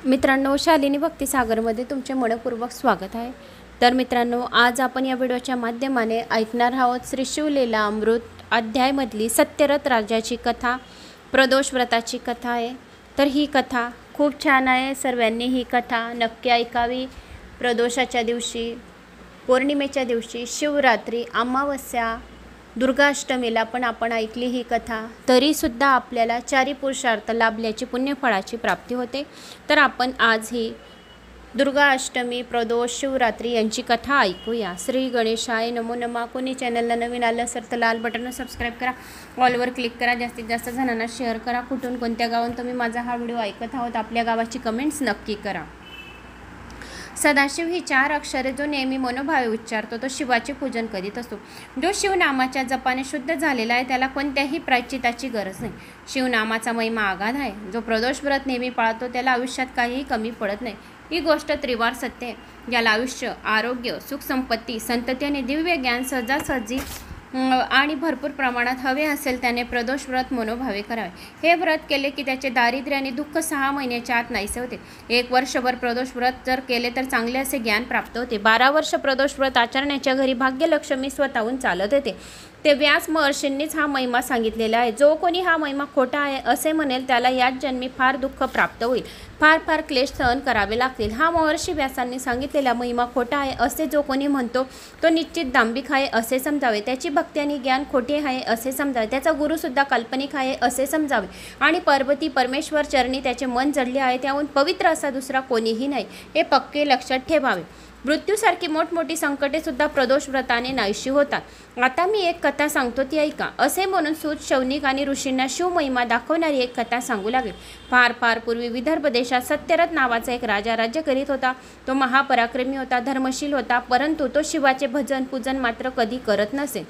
मित्रांनो, शालिनी भक्तिसागरमध्ये तुमचे मनपूर्वक स्वागत आहे। तर मित्रांनो, आज आपण या व्हिडिओच्या माध्यमाने ऐकणार आहोत श्री शिवलीला अमृत अध्यायमधली सत्यरथ राजाची कथा, प्रदोष व्रताची कथा आहे। तर ही कथा खूप छान आहे, सर्वांनी ही कथा नक्की ऐकावी। प्रदोषाच्या दिवशी, पौर्णिमेच्या दिवशी, शिवरात्री, अमावस्या, दुर्गाष्टमीला पण आपण ऐकली ही कथा, तरीसुद्धा आपल्याला चारी पुरुषार्थ लाभल्याची पुण्यफळाची प्राप्ती होते। तर आपण आज ही दुर्गाष्टमी, प्रदोष, शिवरात्री यांची कथा ऐकूया। श्री गणेशाय नमो नमः। कोणी चॅनलला नवीन आलं असेल तर लाल बटन सबस्क्राईब करा, ऑलवर क्लिक करा, जास्तीत जास्त जणांना शेअर करा। कुठून कोणत्या गावातून तुम्ही माझा हा व्हिडिओ ऐकत आहोत आपल्या गावाची कमेंट्स नक्की करा। सदाशिव ही 4 अक्षरे जो नेहमी मनोभावे उच्चारतो तो शिवाचे पूजन करीत असतो। जो शिवनामाच्या जपाने शुद्ध झालेला आहे त्याला कोणत्याही प्रायश्चिताची गरज नाही। शिवनामाचा महिमा अगाध आहे। जो प्रदोष व्रत नेहमी पाळतो त्याला आयुष्यात काहीही कमी पडत नाही। ही गोष्ट त्रिवार सत्य आहे। ज्याला आयुष्य, आरोग्य, सुख, संपत्ती, संतती आणि दिव्य ज्ञान सहजासहजी आणि भरपूर प्रमाणात हवे असेल त्याने प्रदोष व्रत मनोभावे करावे। हे व्रत केले की त्याचे दारिद्र्य आणि दुःख 6 महिन्याच्या आत नाहीसे होते। 1 वर्षभर प्रदोष व्रत जर केले तर चांगले असे ज्ञान प्राप्त होते। 12 वर्ष प्रदोष व्रत आचरण्याच्या घरी भाग्यलक्ष्मी स्वतःहून चालत येते। ते व्यास महर्षींनीच हा महिमा सांगितलेला आहे। जो कोणी हा महिमा खोटा आहे असे म्हणेल त्याला याच जन्मी फार दुःख प्राप्त होईल, फार क्लेश सहन करावे लागतील। हा महर्षी व्यासांनी सांगितलेला महिमा खोटा आहे असे जो कोणी म्हणतो तो निश्चित दांभिक आहे असे समजावे। त्याची भक्ती आणि ज्ञान खोटे आहे असे समजावे। त्याचा गुरुसुद्धा काल्पनिक आहे असे समजावे। आणि पार्वती परमेश्वर चरणी त्याचे मन जडले आहे, त्याहून पवित्र असा दुसरा कोणीही नाही हे पक्के लक्षात ठेवावे। मृत्यूसारखी मोठमोठी संकटे सुद्धा प्रदोष व्रताने नाहीशी होतात। आता मी एक कथा सांगतो ती ऐका, असे म्हणून सूत, शौनिक आणि ऋषींना शिवमहिमा दाखवणारी एक कथा सांगू लागले। फार पूर्वी विदर्भ देशात सत्यरथ नावाचा एक राजा राज्य करीत होता। तो महापराक्रमी होता, धर्मशील होता, परंतु तो शिवाचे भजन पूजन मात्र कधी करत नसे।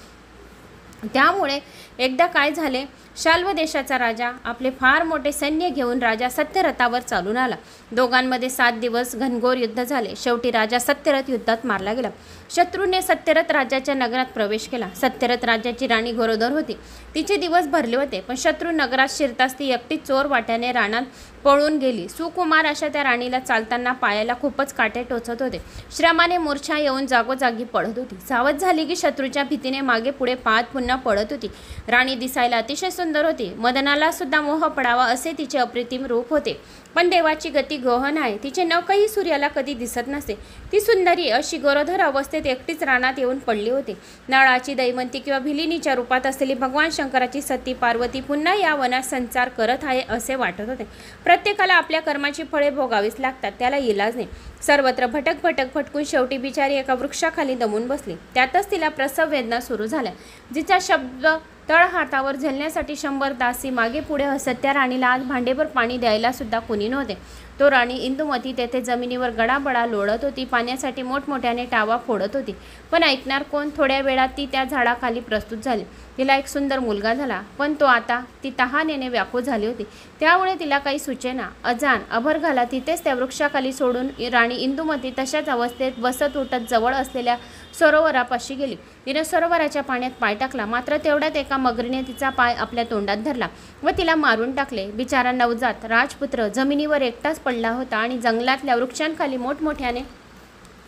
त्यामुळे एकदा काय झाले, शाल्व देशाचा राजा आपले फार मोठे सैन्य घेऊन राजा सत्यरथावर चालून आला। दोघांमध्ये 7 दिवस घनघोर युद्ध झाले। शेवटी राजा सत्यरथ युद्धात मारला गेला। शत्रूने सत्यरथ राजाच्या नगरात प्रवेश केला। सत्यरथ राजाची राणी गरोदर होती, तिचे दिवस भरले होते, पण शत्रू नगरात शिरताच ती एकटी चोर वाट्याने रानात पळून गेली। सुकुमार अशा त्या राणीला चालताना पायाला खूपच काटे टोचत होते। श्रमाने मूर्छा येऊन जागोजागी पडत होती। सावध झाली की शत्रूच्या भीतीने मागे पुढे पाहत पुन्हा पडत होती। राणी दिसायला अतिशय सुंदर होती, मदनाला सुद्धा मोह पडावा असे तिचे अप्रतिम रूप होते। पण देवाची गती गहन आहे, तिचे नखही सूर्याला कधी दिसत नसे। ती सुंदरी अशी गरोदर अवस्थेत एकटीच रानात येऊन पडली होती। नळाची दैमंती किंवा भिलिनीच्या रूपात असलेली भगवान शंकराची सती पार्वती पुन्हा या वनात संचार करत आहे असे वाटत होते। प्रत्येकाला आपल्या कर्माची फळे भोगावीच लागतात, त्याला इलाज नाही। सर्वत्र भटकून शेवटी बिचारी एका वृक्षाखाली दमून बसली। त्यातच तिला प्रसव वेदना सुरू झाल्या। जिचा शब्द तळ हातावर झेलण्यासाठी 100 दासी मागे पुढे हसत त्या राणीला आज भांडेभर पाणी द्यायला सुद्धा कोणी नव्हते। तो राणी इंदुमती तेथे जमिनीवर गडाबडा लोळत होती, पाण्यासाठी मोठमोठ्याने टावा फोडत होती। पण ऐकणार कोण? थोड्या वेळात ती त्या झाडाखाली प्रस्तुत झाली। तिला एक सुंदर मुलगा झाला, पण तो आता ती तहानेने व्याकुळ झाली होती, त्यामुळे तिला काही सुचेना। अजान अभरघाला तिथेच त्या वृक्षाखाली सोडून राणी इंदुमती तशाच अवस्थेत बसत उठत जवळ असलेल्या सरोवरापाशी गेली। तिने सरोवराच्या पाण्यात पाय टाकला, मात्र तेवढ्यात एका मगरीने तिचा पाय आपल्या तोंडात धरला व तिला मारून टाकले। बिचारा नवजात राजपुत्र जमिनीवर एकटाच पडला होता आणि जंगलातल्या वृक्षांखाली मोठमोठ्याने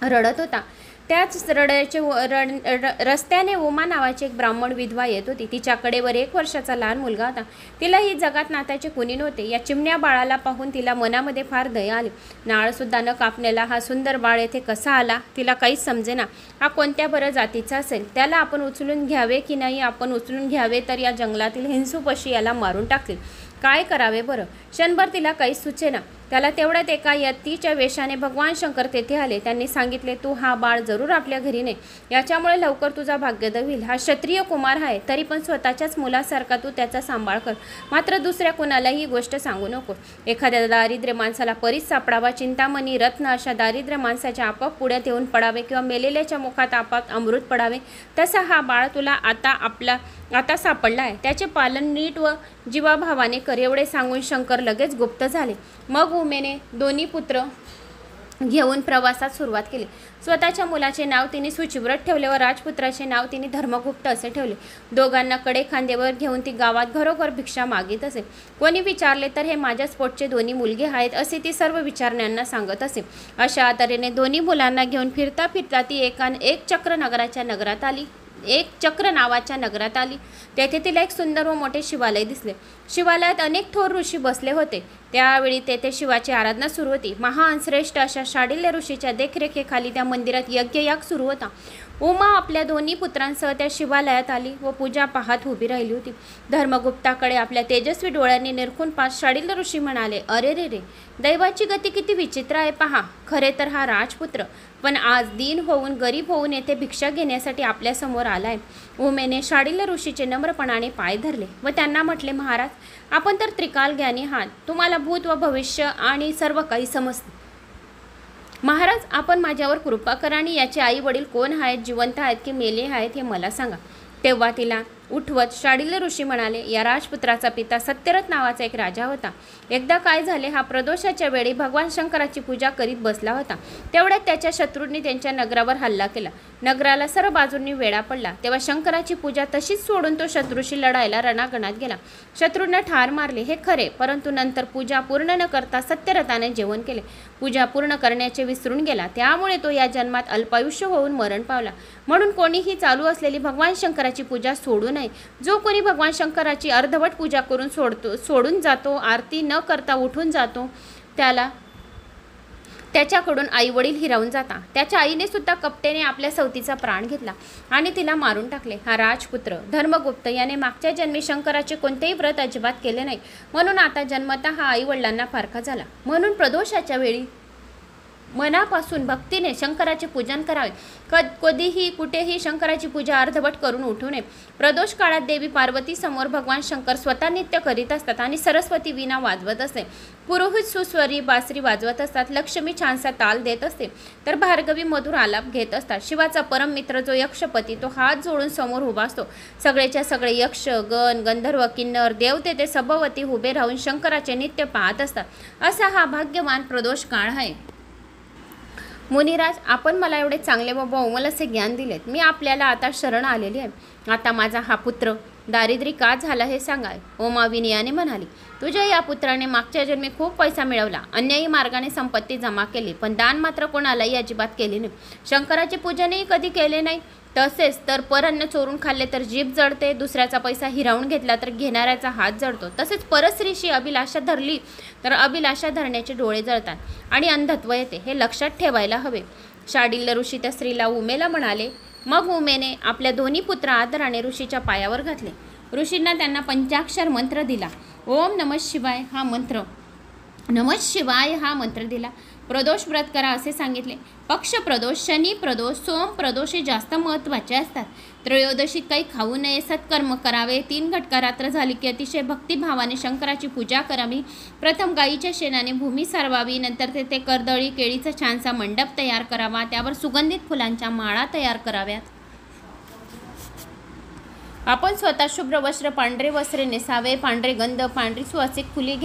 रडत होता। त्याच रस्त्याने उमा नावाची एक ब्राह्मण विधवा येत होती। तिच्या कडेवर 1 वर्षाचा लहान मुलगा होता। तिला ही जगात नात्याचे कुणी नव्हते। या चिमण्या बाळाला पाहून तिला मनामध्ये फार दया आली। नाळसुद्धा न कापलेला हा सुंदर बाळ येथे कसा आला तिला काहीच समजेना। हा कोणत्या बरं जातीचा असेल? त्याला आपण उचलून घ्यावे की नाही? आपण उचलून घ्यावे तर या जंगलातील हिंसूपशी याला मारून टाकतील। काय करावे बरं? क्षणभर तिला काहीच सुचेना। त्याला तेवढ्यात एका यतीच्या वेशाने भगवान शंकर तेथे आले। त्यांनी सांगितले, तू हा बाळ जरूर आपल्या घरी ने, याच्यामुळे लवकर तुझा भाग्योदय होईल। हा क्षत्रिय कुमार आहे, तरी पण स्वतःच्याच मुलासारखा तू त्याचा सांभाळ कर, मात्र दुसऱ्या कोणालाही ही गोष्ट सांगू नको। एखाद्या दारिद्र्य माणसाला परीस सापडावा, चिंतामणी, रत्न अशा दारिद्र्य माणसाच्या आपाप पुढ्यात येऊन पडावे किंवा मेलेल्याच्या मुखात आपाप अमृत पडावे, तसा हा बाळ तुला आता सापडला आहे। त्याचे पालन नीट व जीवाभावाने कर, एवढे सांगून शंकर लगेच गुप्त झाले। मग उमेने दोन्ही पुत्र घेऊन प्रवासात सुरुवात केली. स्वतःच्या मुलाचे नाव तिने शुचिव्रत ठेवले व राजपुत्राचे नाव तिने धर्मगुप्त असे ठेवले. दोघांना कडे खांद्यावर घेऊन ती गावात घरोघर भिक्षा मागित असे. कोणी विचारले तर हे माझ्याच पोटचे दोन्ही मुलगे आहेत असे ती सर्व विचारण्यांना सांगत असे. अशा तऱ्हेने दोन्ही मुलांना घेऊन फिरता फिरता ती एक चक्र नावाच्या नगरात आली. तेथे तिला एक सुंदर व मोठे शिवालय दिसले. शिवालयात अनेक थोर ऋषी बसले होते. त्यावेळी तेथे शिवाची आराधना सुरू होती. महान श्रेष्ठ अशा शाडिल्य ऋषीच्या देखरेखीखाली त्या मंदिरात यज्ञयाग सुरू होता. उमा आपल्या दोन्ही पुत्रांसह त्या शिवालयात आली व पूजा पाहत उभी राहिली होती. धर्मगुप्ताकडे आपल्या तेजस्वी डोळ्यांनी निरखून पाहत शाडिल्य ऋषी म्हणाले, अरे रे रे, दैवाची गती किती विचित्र आहे पहा. खरे तर हा राजपुत्र पण आज दीन होऊन गरीब होऊन येथे भिक्षा घेण्यासाठी आपल्यासमोर आलाय. उमेने शाडिल्य ऋषीचे नम्रपणाने पाय धरले व त्यांना म्हटले, महाराज, आपण तर त्रिकाल ज्ञानी आहात. तुम्हाला भूत व भविष्य आणि सर्व काही समजते. महाराज, आपण माझ्यावर कृपा करा आणि याचे आई वडील कोण आहेत, जिवंत आहेत की मेले आहेत हे मला सांगा. तेव्हा तिला उठवत शाडिल्य ऋषी म्हणाले, या राजपुत्राचा पिता सत्यरथ नावाचा एक राजा होता. एकदा काय झाले, हा प्रदोषाच्या वेळी भगवान शंकराची पूजा करीत बसला होता. तेवढ्यात त्याच्या शत्रूंनी त्यांच्या नगरावर हल्ला केला. नगराला सर्व बाजूंनी वेढा पडला. तेव्हा शंकराची पूजा तशीच सोडून तो शत्रूशी लढायला रणांगणात गेला. शत्रूंना ठार मारले हे खरे, परंतु नंतर पूजा पूर्ण न करता सत्यरथाने जेवण केले. पूजा पूर्ण करण्याचे विसरून गेला. त्यामुळे तो या जन्मात अल्पायुष्य होऊन मरण पावला. म्हणून कोणीही चालू असलेली भगवान शंकराची पूजा सोडू नये. जो कोणी भगवान शंकराची अर्धवट पूजा करून सोडून जातो, आरती न करता उठून जातो, त्याच्याकडून आई वडील हिरावून जातात. त्याच्या आईने सुद्धा कपटेने आपल्या सवतीचा प्राण घेतला आणि तिला मारून टाकले. हा राजपुत्र धर्मगुप्त याने मागच्या जन्मी शंकराचे कोणतेही व्रत अजिबात केले नाही, म्हणून आता जन्मतः हा आई वडिलांना फारका झाला. म्हणून प्रदोषाच्या वेळी मनापासून भक्तीने शंकराचे पूजन करावे. कधीही कुठेही शंकराची पूजा अर्धवट करून उठू नये. प्रदोष काळात देवी पार्वती समोर भगवान शंकर स्वतः नृत्य करीत असतात आणि सरस्वती वीणा वाजवत असते. पुरोहित सुस्वरी बासरी वाजवत असतात. लक्ष्मी छानसा ताल देत असते तर भार्गवी मधुर आलाप घेत असतात. शिवाचा परम मित्र जो यक्षपती तो हात जोडून समोर उभा असतो. सगळेच्या सगळे यक्ष, गण, गंधर्व, किन्नर, देवते ते सभोवती उभे राहून शंकराचे नृत्य पाहत असतात. असा हा भाग्यवान प्रदोष काळ आहे. मुनिराज, आपण मला एवढे चांगले व बहुमल असे ज्ञान दिलेत. मी आपल्याला आता शरण आलेली आहे. आता माझा हा पुत्र दारिद्र्य का झाला हे सांगा. उमा विनयाने म्हणाली, तुझ्या या पुत्राने मागच्या जन्मी खूप पैसा मिळवला, अन्यायी मार्गाने संपत्ती जमा केली, पण दान मात्र कोणालाही अजिबात केले नाही. शंकराचे पूजनही कधी केले नाही. तसेच तर परअन्न चोरून खाल्ले तर जीभ जळते, दुसऱ्याचा पैसा हिरावून घेतला तर घेणाऱ्याचा हात जळतो. तसेच परस्त्रीशी अभिलाषा धरली तर अभिलाषा धरण्याचे डोळे जळतात आणि अंधत्व येते. हे लक्षात ठेवायला हवे. शाडिल्य ऋषी त्या स्त्रीला उमेला म्हणाले. मग उमेने आपल्या दोन्ही पुत्र आदराने ऋषीच्या पायावर घातले. ऋषींना त्यांना पंचाक्षर मंत्र दिला. ओम नमः शिवाय हा मंत्र दिला. प्रदोष व्रत करा असे सांगितले. पक्ष प्रदोष, शनी प्रदोष, सोम प्रदोष हे जास्त महत्त्वाचे असतात. त्रयोदशीत काही खाऊ नये, सत्कर्म करावे. 3 घटका रात्र झाली की अतिशय भक्तिभावाने शंकराची पूजा करावी. प्रथम गायीच्या शेणाने भूमी सारवावी. नंतर तेथे कर्दळी केळीचा छानसा मंडप तयार करावा. त्यावर सुगंधित फुलांच्या माळा तयार कराव्यात. आपण स्वतः शुभ्र वस्त्र, पांढरे वस्त्रे नेसावे. पांढरे गंध, पांढरी सुवासिक फुले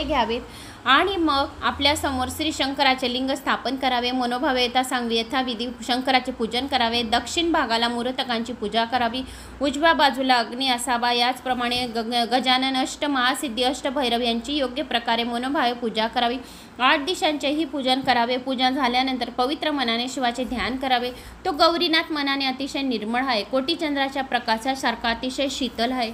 घ्यावीत आणि मग आपल्यासमोर श्री शंकराचे लिंग स्थापन करावे. मनोभावे सांगवी यथाविधी शंकराचे पूजन करावे. दक्षिण भागाला मूर्तकांची पूजा करावी. उजव्या बाजूला अग्नी असावा. याचप्रमाणे गजानन, अष्टमहासिद्धी, अष्टभैरव यांची योग्य प्रकारे मनोभावे पूजा करावी. 8 दिशांचेही पूजन करावे. पूजन झाल्यानंतर पवित्र मनाने शिवाचे ध्यान करावे. तो गौरीनाथ मनाने अतिशय निर्मळ आहे. कोटीचंद्राच्या प्रकाशासारखा अतिशय शीतल आहे.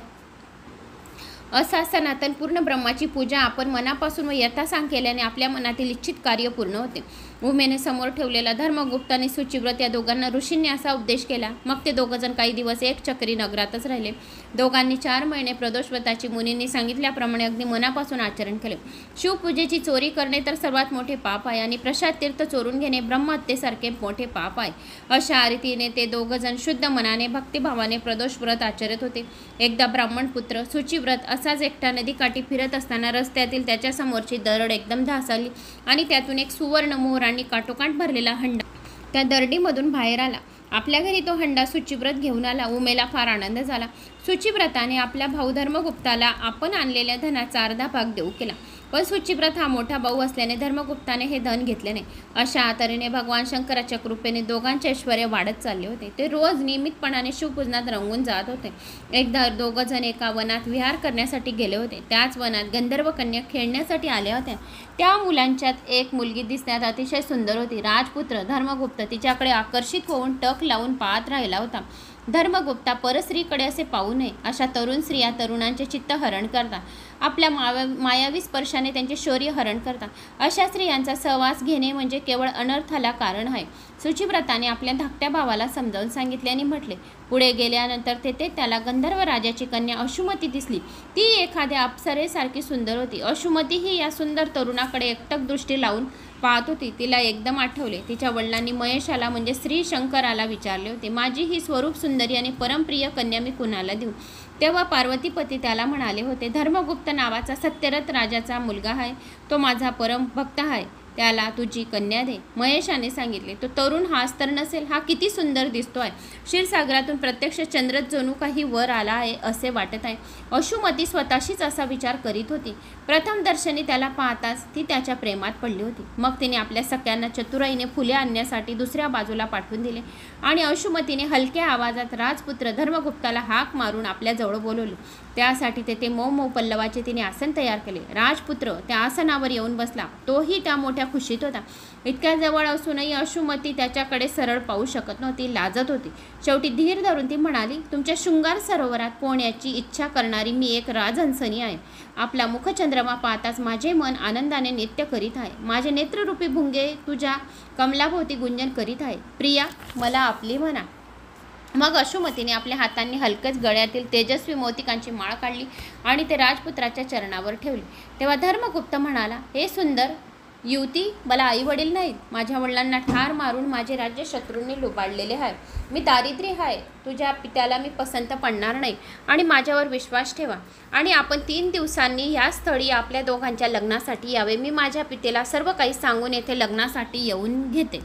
असा सनातन पूर्ण ब्रह्माची पूजा आपण मनापासून व यथासांग केल्याने आपल्या मनातील इच्छित कार्य पूर्ण होते. उमेने समोर ठेवलेला धर्मगुप्त आणि शुचिव्रत या दोघांना ऋषींनी असा उपदेश केला. मग ते दोघंजण काही दिवस एक चक्री नगरातच राहिले. दोघांनी 4 महिने प्रदोषव्रताची मुनींनी सांगितल्याप्रमाणे अगदी मनापासून आचरण केले. शिवपूजेची चोरी करणे तर सर्वात मोठे पाप आहे आणि प्रसाद तीर्थ चोरून घेणे ब्रह्महत्येसारखे मोठे पाप आहे. अशा रीतीने ते दोघंजण शुद्ध मनाने भक्तिभावाने प्रदोषव्रत आचरत होते. एकदा ब्राह्मण पुत्र शुचिव्रत असाच एकटा नदीकाठी फिरत असताना रस्त्यातील त्याच्या समोरची दरड एकदम ढासळली आणि त्यातून एक सुवर्ण मोहरांनी काठोकाठ भरलेला हंडा त्या दरडीमधून बाहेर आला. आपल्या घरी तो हंडा शुचिव्रत घेऊन आला. उमेला फार आनंद झाला. शुचिव्रताने आपल्या भाऊ धर्मगुप्ताला आपण आणलेल्या धनाचा अर्धा भाग देऊ केला. पण शुचिव्रत हा मोठा भाऊ असल्याने धर्मगुप्ताने हे धन घेतले नाही. अशा तऱ्हेने भगवान शंकराच्या कृपेने दोघांचे ऐश्वर्य वाढत चालले होते. ते रोज नियमितपणाने शिवपूजनात रंगून जात होते. एकदा दोघं जण एका वनात विहार करण्यासाठी गेले होते. त्याच वनात गंधर्व कन्या खेळण्यासाठी आल्या होत्या. त्या मुलांच्यात एक मुलगी दिसण्यात अतिशय सुंदर होती. राजपुत्र धर्मगुप्त तिच्याकडे आकर्षित होऊन टक लावून पाहत राहिला होता. धर्मगुप्ता परस्त्रीकडे असे पाहू नये. अशा तरुण स्त्रिया तरुणांचे चित्त हरण करतात. आपल्या मायावी स्पर्शाने त्यांचे शौर्य हरण करतात. अशा स्त्रियांचा सहवास घेणे म्हणजे केवळ अनर्थाला कारण आहे. शुचिव्रताने आपल्या धाकट्या भावाला समजावून सांगितले आणि म्हटले. पुढे गेल्यानंतर तेथे त्याला गंधर्व राजाची कन्या अशुमती दिसली. ती एखाद्या अप्सरेसारखी सुंदर होती. अशुमती ही या सुंदर तरुणाकडे एकटक दृष्टी लावून पाहत होती. तिला एकदम आठवले. तिच्या वडिलांनी महेशाला म्हणजे श्री शंकराला विचारले होते, माझी ही स्वरूप सुंदरी आणि परमप्रिय कन्या मी कुणाला देऊ? तेव्हा पार्वतीपती त्याला म्हणाले होते, धर्मगुप्त नावाचा सत्यरथ राजाचा मुलगा आहे. तो माझा परम भक्त आहे. त्याला तुझी कन्या दे. महेशाने सांगितले. तो तरुण हाच तर नसेल? हा किती सुंदर दिसतोय. क्षीरसागरातून प्रत्यक्ष चंद्र जणू काही वर आला आहे असे वाटत आहे. अशुमती स्वतःशीच असा विचार करीत होती. प्रथम दर्शनी त्याला पाहताच ती त्याच्या प्रेमात पडली होती. मग तिने आपल्या सख्यांना चतुराईने फुले आणण्यासाठी दुसऱ्या बाजूला पाठवून दिले आणि अशुमतीने हलक्या आवाजात राजपुत्र धर्मगुप्ताला हाक मारून आपल्या जवळ बोलवले. त्यासाठी तेथे मऊ पल्लवाचे तिने आसन तयार केले. राजपुत्र त्या आसनावर येऊन बसला. तोही त्या मोठ्या खुशीत होता. इतक्या जवळ असूनही अशुमती त्याच्याकडे सरळ पाहू शकत नव्हती, लाजत होती. शेवटी धीर धरून ती म्हणाली, तुमच्या शृंगार सरोवरात पोहण्याची इच्छा करणारी मी एक राजहंसनी आहे. आपला मुखचंद्रमा पाहताच माझे मन आनंदाने नृत्य करीत आहे. माझे नेत्ररूपी भुंगे तुझ्या कमलाभोवती गुंजन करीत आहे. प्रिया, मला आपली म्हणा. मग अशुमतीने आपल्या हातांनी हलकच गळ्यातील तेजस्वी मोतिकांची माळ काढली आणि ते राजपुत्राच्या चरणावर ठेवली. तेव्हा धर्मगुप्त म्हणाला, हे सुंदर युवती, मला आई वडील नाहीत. माझ्या वडिलांना ठार मारून माझे राज्य शत्रूंनी लुबाडलेले आहे. मी दारिद्र्य आहे. तुझ्या पित्याला मी पसंत पडणार नाही आणि माझ्यावर विश्वास ठेवा आणि आपण 3 दिवसांनी या स्थळी आपल्या दोघांच्या लग्नासाठी यावे. मी माझ्या पितेला सर्व काही सांगून येथे लग्नासाठी येऊन घेते.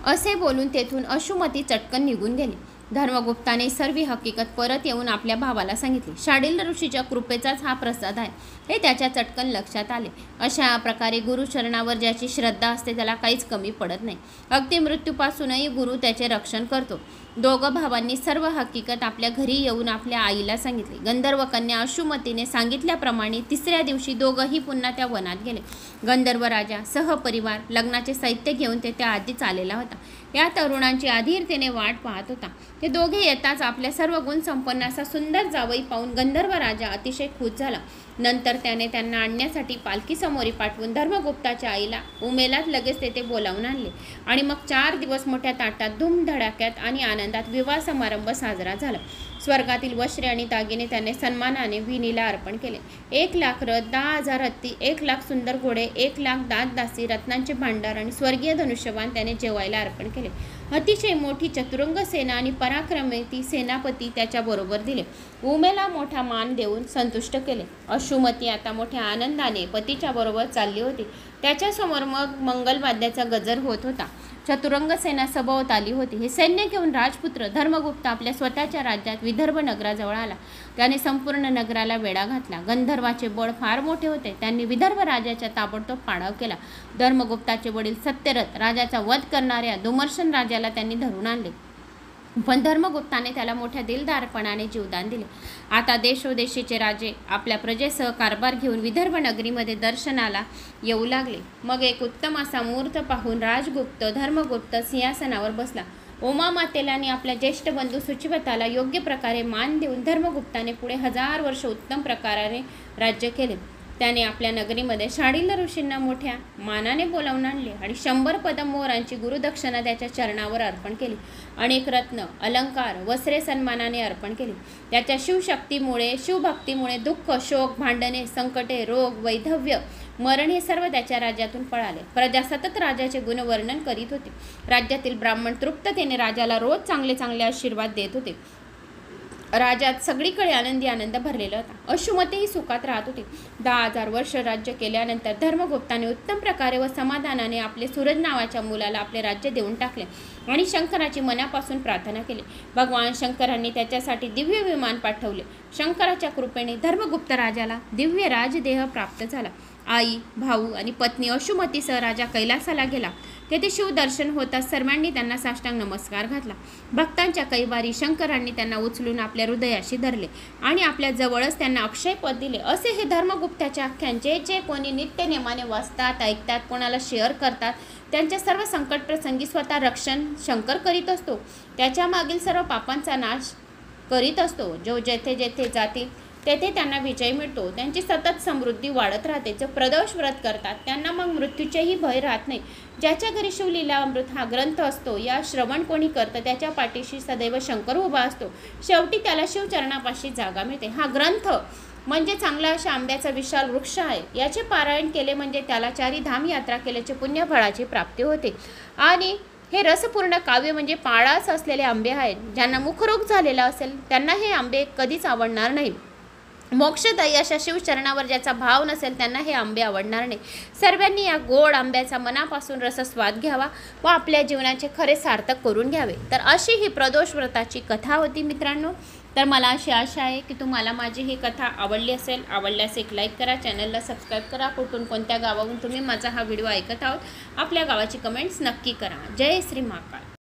असे बोलून तेथून अशुमती चटकन निघून गेली. धर्मगुप्ताने सर्व हकीकत परत येऊन आपल्या भावाला सांगितली. शाडिल ऋषीच्या कृपेचाच हा प्रसाद आहे हे त्याच्या चटकन लक्षात आले. अशा प्रकारे गुरुचरणावर ज्याची श्रद्धा असते त्याला काहीच कमी पडत नाही. अगदी मृत्यूपासूनही गुरु त्याचे रक्षण करतो. दोघं भावांनी सर्व हकीकत आपल्या घरी येऊन आपल्या आईला सांगितली. गंधर्व कन्या अशुमतीने सांगितल्याप्रमाणे 3ऱ्या दिवशी दोघंही पुन्हा त्या वनात गेले. गंधर्व राजा सहपरिवार लग्नाचे साहित्य घेऊन तेथे आधीच आलेला होता. या तरुणांची अधीरतेने वाट पाहत होता. ते दोघे येताच आपल्या सर्व गुण संपन्न असा सुंदर जावई पाहून गंधर्व राजा अतिशय खुश झाला. नंतर त्याने त्यांना आणण्यासाठी पालखी समोरी पाठवून धर्मगुप्ताच्या आईला उमेलात लगेच तेथे बोलावून आणले आणि मग 4 दिवस मोठ्या ताटात धूमधडाक्यात आणि आनंदात विवाह समारंभ साजरा झाला. स्वर्गातील वस्त्रे आणि दागिने त्याने सन्मानाने विणीला अर्पण केले. 1,00,000 रथ, 10,000 हत्ती, 1,00,000 सुंदर घोडे, 1,00,000 दास-दासी, रत्नांचे भांडार आणि स्वर्गीय धनुष्यबाण त्याने जेवायला अर्पण केले. अतिशय मोठी चतुरंग सेना आणि पराक्रमी सेनापती त्याच्याबरोबर दिले. उमेला मोठा मान देऊन संतुष्ट केले. अशुमती आता मोठ्या आनंदाने पतीच्या बरोबर चालली होती. त्याच्यासमोर मग मंगलवाद्याचा गजर होत होता. चतुरंग सेना सभोवत आली होती. हे सैन्य घेऊन राजपुत्र धर्मगुप्त आपल्या स्वतःच्या राज्यात विदर्भ नगराजवळ आला. त्याने संपूर्ण नगराला वेढा घातला. गंधर्वाचे बळ फार मोठे होते. त्यांनी विदर्भ राजाच्या ताबडतोब पाडाव केला. धर्मगुप्ताचे वडील सत्यरथ राजाचा वध करणाऱ्या दुमर्शन राजाला त्यांनी धरून आणले. पण धर्मगुप्ताने त्याला मोठ्या दिलदारपणाने जीवदान दिले. आता देशोदेशीचे राजे आपल्या प्रजेसह कारभार घेऊन विदर्भ नगरीमध्ये दर्शनाला येऊ लागले. मग एक उत्तम असा मुहूर्त पाहून राजगुप्त धर्मगुप्त सिंहासनावर बसला. उमामातेला आणि आपल्या ज्येष्ठ बंधू शुचिव्रताला योग्य प्रकारे मान देऊन धर्मगुप्ताने पुढे 1000 वर्ष उत्तम प्रकाराने राज्य केले. त्याने आपल्या नगरीमध्ये शाडिल ऋषींना मोठ्या मानाने बोलावून आणले आणि 100 पदम मोहरांची गुरुदक्षिणा त्याच्या चरणावर अर्पण केली. अनेक रत्न, अलंकार, वस्त्रे सन्मानाने अर्पण केली. त्याच्या शिवशक्तीमुळे, शिवभक्तीमुळे दुःख, शोक, भांडणे, संकटे, रोग, वैधव्य, मरण हे सर्व त्याच्या राज्यातून पळाले. प्रजा सतत राजाचे गुणवर्णन करीत होती. राज्यातील ब्राह्मण तृप्ततेने राजाला रोज चांगले चांगले आशीर्वाद देत होते. राज्यात सगळीकडे आनंद भरलेला होता. अशुमतीही सुखात राहत होते. 10,000 वर्ष राज्य केल्यानंतर धर्मगुप्ताने उत्तम प्रकारे व समाधानाने आपले सूरज नावाच्या मुलाला आपले राज्य देऊन टाकले आणि शंकराची मनापासून प्रार्थना केली. भगवान शंकरांनी त्याच्यासाठी दिव्य विमान पाठवले. शंकराच्या कृपेने धर्मगुप्त राजाला दिव्य राजदेह प्राप्त झाला. आई, भाऊ आणि पत्नी अशुमतीसह राजा कैलासाला गेला. तेथे शिवदर्शन होताच सर्वांनी त्यांना साष्टांग नमस्कार घातला. भक्तांच्या कैवारी शंकरांनी त्यांना उचलून आपल्या हृदयाशी धरले आणि आपल्या जवळच त्यांना अक्षय पद दिले. असे हे धर्मगुप्ताचे आख्यान जे कोणी नित्य नेमाने वाचतात, ऐकतात, कोणाला शेअर करतात, त्यांच्या सर्व संकट प्रसंगी स्वतः रक्षण शंकर करीत असतो. त्याच्या मागील सर्व पापांचा नाश करीत असतो. जो जेथे जेथे जातील तेथे त्यांना विजय मिळतो. त्यांची सतत समृद्धी वाढत राहते. जो प्रदोष व्रत करतात त्यांना मग मृत्यूचेही भय राहत नाही. ज्याच्या घरी शिवलीला अमृत हा ग्रंथ असतो, या श्रवण कोणी करतं त्याच्या पाठीशी सदैव शंकर उभा असतो. शेवटी त्याला शिवचरणापाशी जागा मिळते. हा ग्रंथ म्हणजे चांगला अशा आंब्याचा विशाल वृक्ष आहे. याचे पारायण केले म्हणजे त्याला 4 धाम यात्रा केल्याचे पुण्यफळाची प्राप्ती होते. आणि हे रसपूर्ण काव्य म्हणजे पाळाच असलेले आंबे आहेत. ज्यांना मुखरोग झालेला असेल त्यांना हे आंबे कधीच आवडणार नाही. मोक्षदायी अशा शिवचरणावर ज्याचा भाव नसेल त्यांना हे आंबे आवडणार नाही. सर्वांनी या गोड आंब्याचा मनापासून रसस्वाद घ्यावा व आपल्या जीवनाचे खरे सार्थक करून घ्यावे. तर अशी ही प्रदोष व्रताची कथा होती मित्रांनो. तर मला अशी आशा आहे की तुम्हाला माझी ही कथा आवडली असेल. आवडल्यास एक लाईक करा, चॅनलला सबस्क्राईब करा. कुठून कोणत्या गावाहून तुम्ही माझा हा व्हिडिओ ऐकत आहोत आपल्या गावाची कमेंट्स नक्की करा. जय श्री महाकाळ.